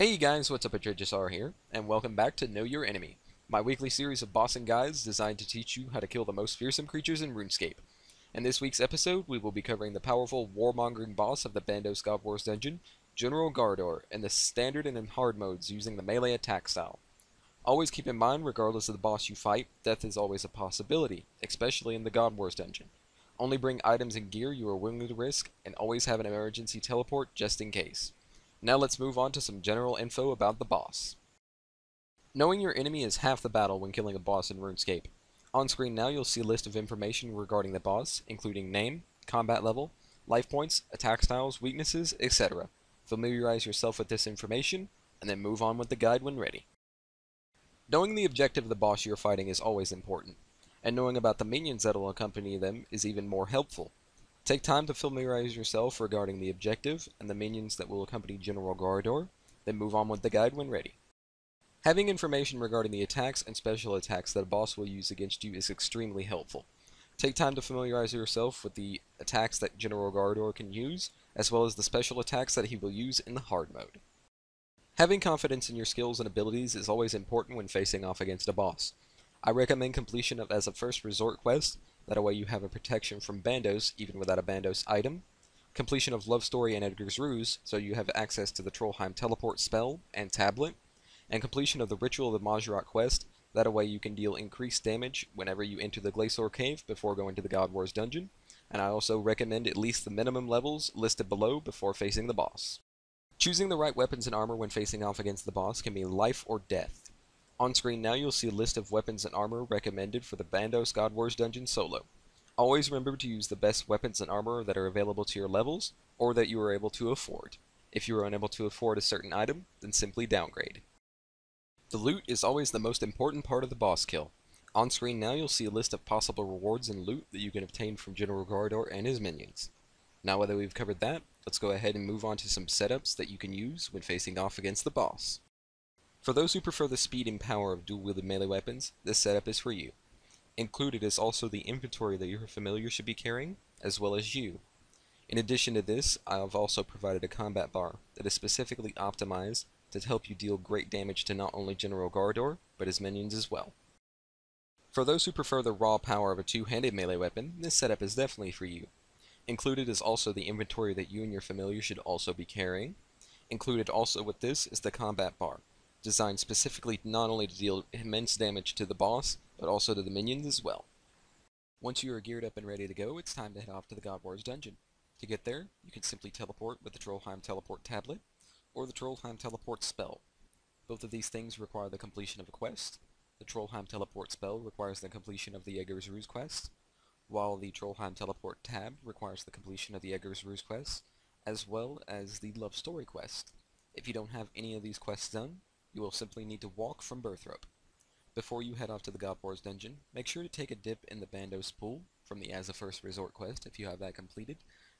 Hey guys, what's up? It's RagesSorrow here, and welcome back to Know Your Enemy, my weekly series of bossing guides designed to teach you how to kill the most fearsome creatures in RuneScape. In this week's episode, we will be covering the powerful Warmongering boss of the Bandos GWD dungeon, General Gardor, in the standard and in hard modes using the melee attack style. Always keep in mind, regardless of the boss you fight, death is always a possibility, especially in the GWD dungeon. Only bring items and gear you are willing to risk, and always have an emergency teleport just in case. Now let's move on to some general info about the boss. Knowing your enemy is half the battle when killing a boss in RuneScape. On screen now you'll see a list of information regarding the boss, including name, combat level, life points, attack styles, weaknesses, etc. Familiarize yourself with this information, and then move on with the guide when ready. Knowing the objective of the boss you're fighting is always important, and knowing about the minions that will accompany them is even more helpful. Take time to familiarize yourself regarding the objective and the minions that will accompany General Gardor, then move on with the guide when ready. Having information regarding the attacks and special attacks that a boss will use against you is extremely helpful. Take time to familiarize yourself with the attacks that General Gardor can use, as well as the special attacks that he will use in the hard mode. Having confidence in your skills and abilities is always important when facing off against a boss. I recommend completion of as a first resort quest. That way you have a protection from Bandos, even without a Bandos item. Completion of Love Story and Edgar's Ruse, so you have access to the Trollheim Teleport spell and tablet. And completion of the Ritual of the Majorot quest, that way you can deal increased damage whenever you enter the RagesSorrow cave before going to the GWD dungeon. And I also recommend at least the minimum levels listed below before facing the boss. Choosing the right weapons and armor when facing off against the boss can be life or death. On screen now you'll see a list of weapons and armor recommended for the Bandos GWD dungeon solo. Always remember to use the best weapons and armor that are available to your levels, or that you are able to afford. If you are unable to afford a certain item, then simply downgrade. The loot is always the most important part of the boss kill. On screen now you'll see a list of possible rewards and loot that you can obtain from General Gardor and his minions. Now that we've covered that, let's go ahead and move on to some setups that you can use when facing off against the boss. For those who prefer the speed and power of dual-wielded melee weapons, this setup is for you. Included is also the inventory that your familiar should be carrying, as well as you. In addition to this, I have also provided a combat bar that is specifically optimized to help you deal great damage to not only General Gardor, but his minions as well. For those who prefer the raw power of a two-handed melee weapon, this setup is definitely for you. Included is also the inventory that you and your familiar should also be carrying. Included also with this is the combat bar, designed specifically not only to deal immense damage to the boss, but also to the minions as well. Once you are geared up and ready to go, it's time to head off to the GWD dungeon. To get there, you can simply teleport with the Trollheim Teleport tablet, or the Trollheim Teleport spell. Both of these things require the completion of a quest. The Trollheim Teleport spell requires the completion of the Edgar's Ruse quest, while the Trollheim Teleport tab requires the completion of the Edgar's Ruse quest, as well as the Love Story quest. If you don't have any of these quests done, you will simply need to walk from Birthrope. Before you head off to the GWD dungeon, make sure to take a dip in the Bandos pool from the As a First Resort quest if you have that completed,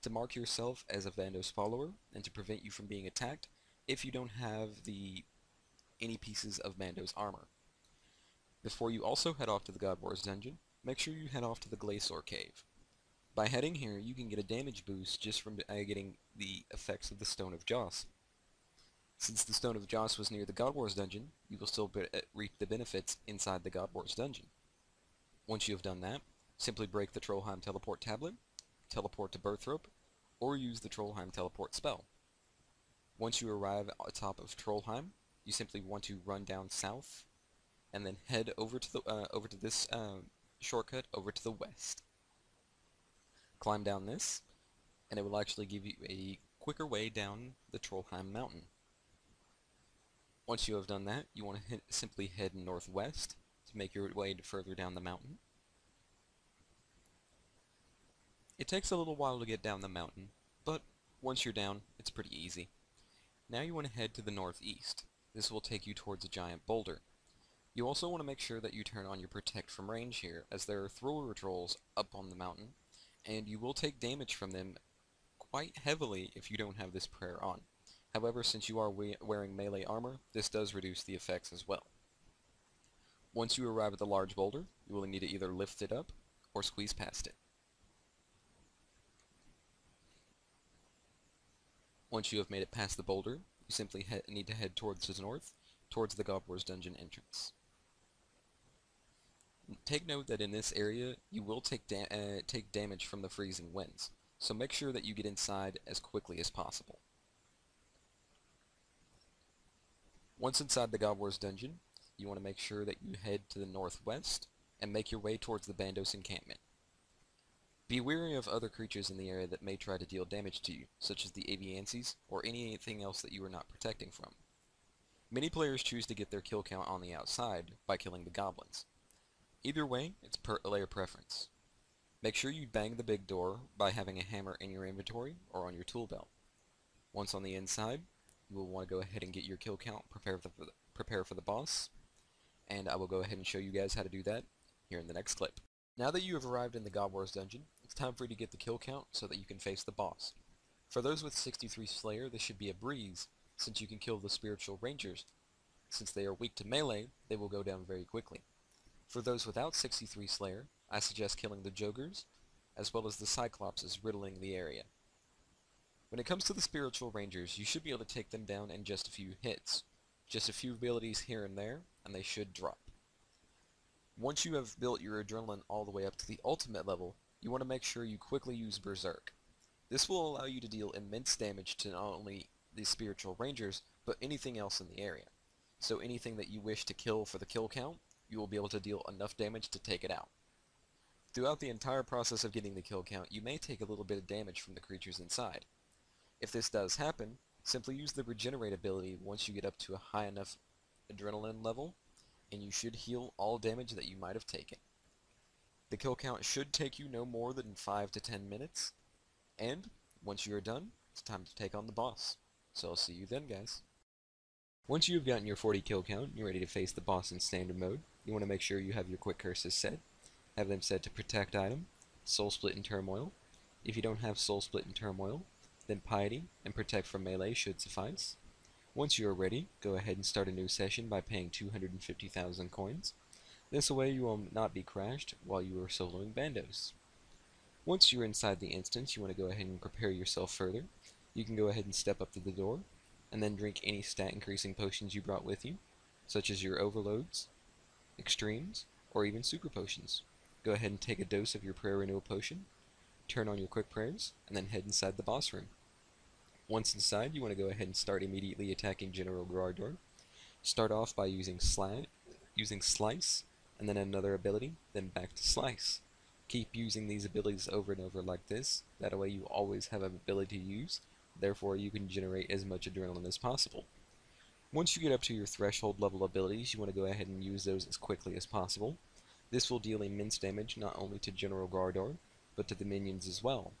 to mark yourself as a Bandos follower and to prevent you from being attacked if you don't have any pieces of Bandos armor. Before you also head off to the GWD dungeon, make sure you head off to the RagesSorrow cave. By heading here, you can get a damage boost just from getting the effects of the Stone of Joss. Since the Stone of Joss was near the GWD dungeon, you will still reap the benefits inside the GWD dungeon. Once you have done that, simply break the Trollheim Teleport tablet, teleport to Birthrope, or use the Trollheim Teleport spell. Once you arrive atop of Trollheim, you simply want to run down south, and then head over to this shortcut over to the west. Climb down this, and it will actually give you a quicker way down the Trollheim mountain. Once you have done that, you want to simply head northwest to make your way further down the mountain. It takes a little while to get down the mountain, but once you're down, it's pretty easy. Now you want to head to the northeast. This will take you towards a giant boulder. You also want to make sure that you turn on your Protect from range here, as there are thrower trolls up on the mountain, and you will take damage from them quite heavily if you don't have this prayer on. However, since you are wearing melee armor, this does reduce the effects as well. Once you arrive at the large boulder, you will need to either lift it up or squeeze past it. Once you have made it past the boulder, you simply need to head towards the north, towards the Goblor's Dungeon entrance. Take note that in this area, you will take damage from the freezing winds, so make sure that you get inside as quickly as possible. Once inside the Goblor's Dungeon, you want to make sure that you head to the northwest and make your way towards the Bandos encampment. Be wary of other creatures in the area that may try to deal damage to you, such as the Aviancies or anything else that you are not protecting from. Many players choose to get their kill count on the outside by killing the goblins. Either way, it's per player preference. Make sure you bang the big door by having a hammer in your inventory or on your tool belt. Once on the inside, you will want to go ahead and get your kill count, prepare for the boss, and I will go ahead and show you guys how to do that here in the next clip. Now that you have arrived in the Goblor's Dungeon, it's time for you to get the kill count so that you can face the boss. For those with 63 Slayer, this should be a breeze, since you can kill the Spiritual Rangers. Since they are weak to melee, they will go down very quickly. For those without 63 Slayer, I suggest killing the Jogers, as well as the Cyclopses riddling the area. When it comes to the Spiritual Rangers, you should be able to take them down in just a few hits. Just a few abilities here and there, and they should drop. Once you have built your adrenaline all the way up to the ultimate level, you want to make sure you quickly use Berserk. This will allow you to deal immense damage to not only the Spiritual Rangers, but anything else in the area. So anything that you wish to kill for the kill count, you will be able to deal enough damage to take it out. Throughout the entire process of getting the kill count, you may take a little bit of damage from the creatures inside. If this does happen, simply use the Regenerate ability once you get up to a high enough adrenaline level, and you should heal all damage that you might have taken. The kill count should take you no more than 5 to 10 minutes, and once you are done, it's time to take on the boss. So I'll see you then, guys. Once you have gotten your 40 kill count and you're ready to face the boss in standard mode, you want to make sure you have your quick curses set. Have them set to Protect Item, Soul Split and Turmoil. If you don't have Soul Split and Turmoil, then Piety and Protect from Melee should suffice. Once you are ready, go ahead and start a new session by paying 250,000 coins. This way you will not be crashed while you are soloing Bandos. Once you're inside the instance, you want to go ahead and prepare yourself further. You can go ahead and step up to the door, and then drink any stat increasing potions you brought with you, such as your overloads, extremes, or even super potions. Go ahead and take a dose of your prayer renewal potion, turn on your quick prayers, and then head inside the boss room. Once inside, you want to go ahead and start immediately attacking General Grardor. Start off by using Slice, and then another ability, then back to Slice. Keep using these abilities over and over like this, that way you always have an ability to use, therefore you can generate as much adrenaline as possible. Once you get up to your threshold level abilities, you want to go ahead and use those as quickly as possible. This will deal immense damage not only to General Grardor, but to the minions as well.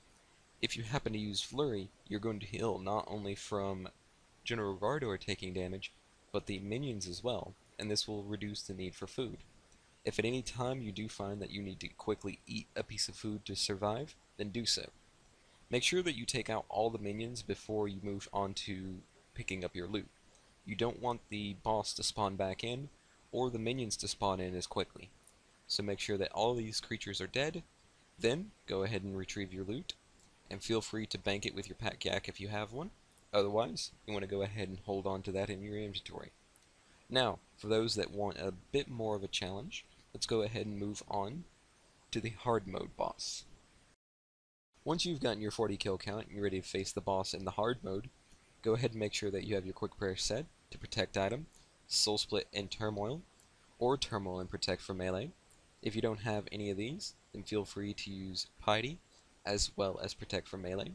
If you happen to use Flurry, you're going to heal not only from General Grardor taking damage, but the minions as well, and this will reduce the need for food. If at any time you do find that you need to quickly eat a piece of food to survive, then do so. Make sure that you take out all the minions before you move on to picking up your loot. You don't want the boss to spawn back in, or the minions to spawn in as quickly. So make sure that all these creatures are dead, then go ahead and retrieve your loot, and feel free to bank it with your Pack Yak if you have one. Otherwise, you want to go ahead and hold on to that in your inventory. Now, for those that want a bit more of a challenge, let's go ahead and move on to the hard mode boss. Once you've gotten your 40 kill count and you're ready to face the boss in the hard mode, go ahead and make sure that you have your quick prayer set to Protect Item, Soul Split and Turmoil, or Turmoil and Protect for Melee. If you don't have any of these, then feel free to use Piety, as well as Protect from Melee.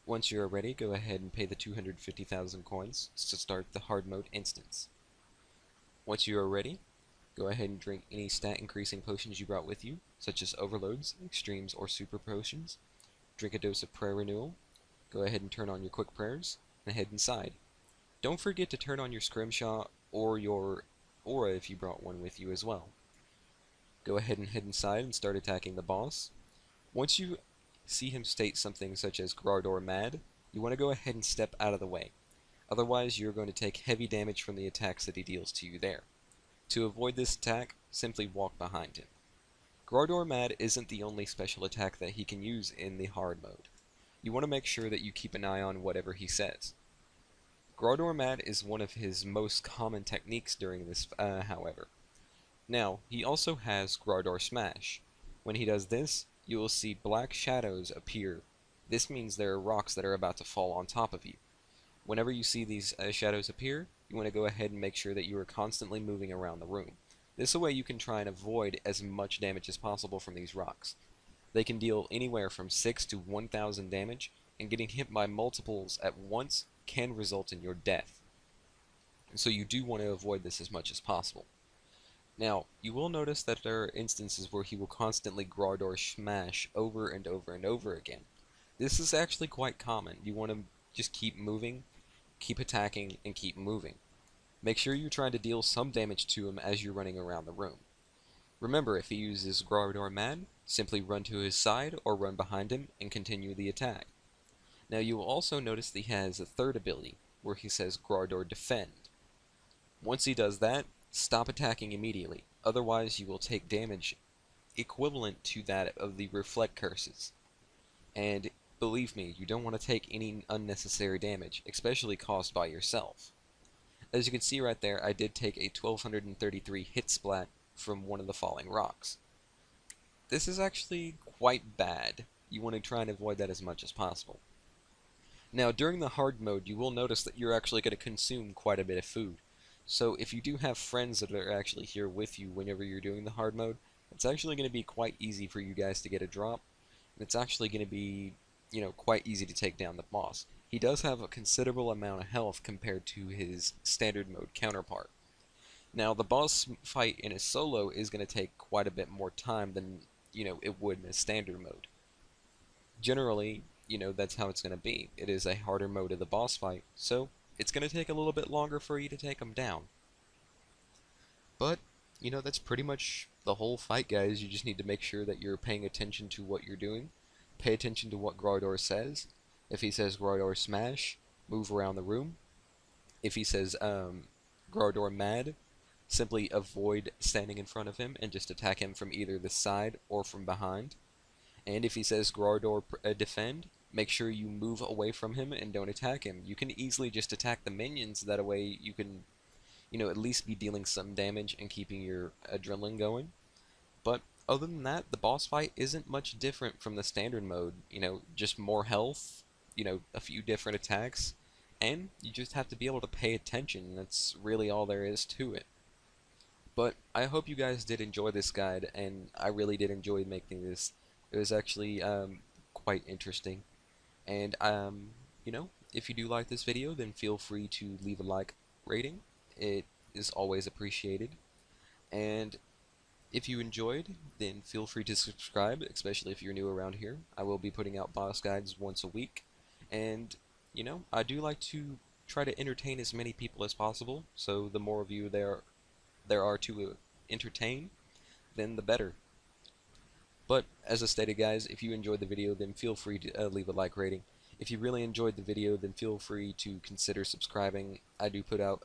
Once you are ready, go ahead and pay the 250,000 coins to start the hard mode instance. Once you are ready, go ahead and drink any stat increasing potions you brought with you, such as overloads, extremes, or super potions. Drink a dose of prayer renewal. Go ahead and turn on your quick prayers, and head inside. Don't forget to turn on your scrimshaw or your aura if you brought one with you as well. Go ahead and head inside and start attacking the boss. Once you see him state something such as Grardor mad, you want to go ahead and step out of the way. Otherwise, you're going to take heavy damage from the attacks that he deals to you there. To avoid this attack, simply walk behind him. Grardor mad isn't the only special attack that he can use in the hard mode. You want to make sure that you keep an eye on whatever he says. Groudor Mad is one of his most common techniques during this, however. Now, he also has Groudor Smash. When he does this, you will see black shadows appear. This means there are rocks that are about to fall on top of you. Whenever you see these shadows appear, you want to go ahead and make sure that you are constantly moving around the room. This way you can try and avoid as much damage as possible from these rocks. They can deal anywhere from 6 to 1,000 damage, and getting hit by multiples at once can result in your death. So you do want to avoid this as much as possible. Now, you will notice that there are instances where he will constantly Groudor Smash over and over and over again. This is actually quite common. You want to just keep moving, keep attacking, and keep moving. Make sure you're trying to deal some damage to him as you're running around the room. Remember, if he uses Groudor Mad, simply run to his side or run behind him and continue the attack. Now you will also notice that he has a third ability, where he says Groudor Defend. Once he does that, stop attacking immediately, otherwise you will take damage equivalent to that of the Reflect Curses. And believe me, you don't want to take any unnecessary damage, especially caused by yourself. As you can see right there, I did take a 1233 hit splat from one of the falling rocks. This is actually quite bad. You want to try and avoid that as much as possible. Now, during the hard mode, you will notice that you're actually going to consume quite a bit of food. So if you do have friends that are actually here with you whenever you're doing the hard mode, it's actually going to be quite easy for you guys to get a drop. And it's actually going to be, quite easy to take down the boss. He does have a considerable amount of health compared to his standard mode counterpart. Now, the boss fight in a solo is going to take quite a bit more time than, it would in a standard mode. Generally, that's how it's going to be. It is a harder mode of the boss fight, so it's going to take a little bit longer for you to take him down. But, that's pretty much the whole fight, guys. You just need to make sure that you're paying attention to what you're doing. Pay attention to what Groudor says. If he says Groudor Smash, move around the room. If he says Groudor Mad, simply avoid standing in front of him and just attack him from either the side or from behind. And if he says Groudor Defend, make sure you move away from him and don't attack him. You can easily just attack the minions, that way you can, at least be dealing some damage and keeping your adrenaline going. But other than that, the boss fight isn't much different from the standard mode. Just more health, a few different attacks, and you just have to be able to pay attention. That's really all there is to it. But I hope you guys did enjoy this guide, and I really did enjoy making this. It was actually quite interesting. And, if you do like this video, then feel free to leave a like rating. It is always appreciated. And if you enjoyed, then feel free to subscribe, especially if you're new around here. I will be putting out boss guides once a week. And, I do like to try to entertain as many people as possible. So the more of you there are to entertain, then the better. But, as I stated, guys, if you enjoyed the video, then feel free to leave a like rating. If you really enjoyed the video, then feel free to consider subscribing. I do put out,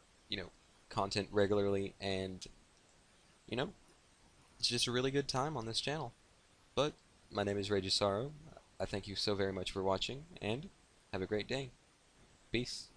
content regularly, and, it's just a really good time on this channel. But, my name is RagesSorrow. I thank you so very much for watching, and have a great day. Peace.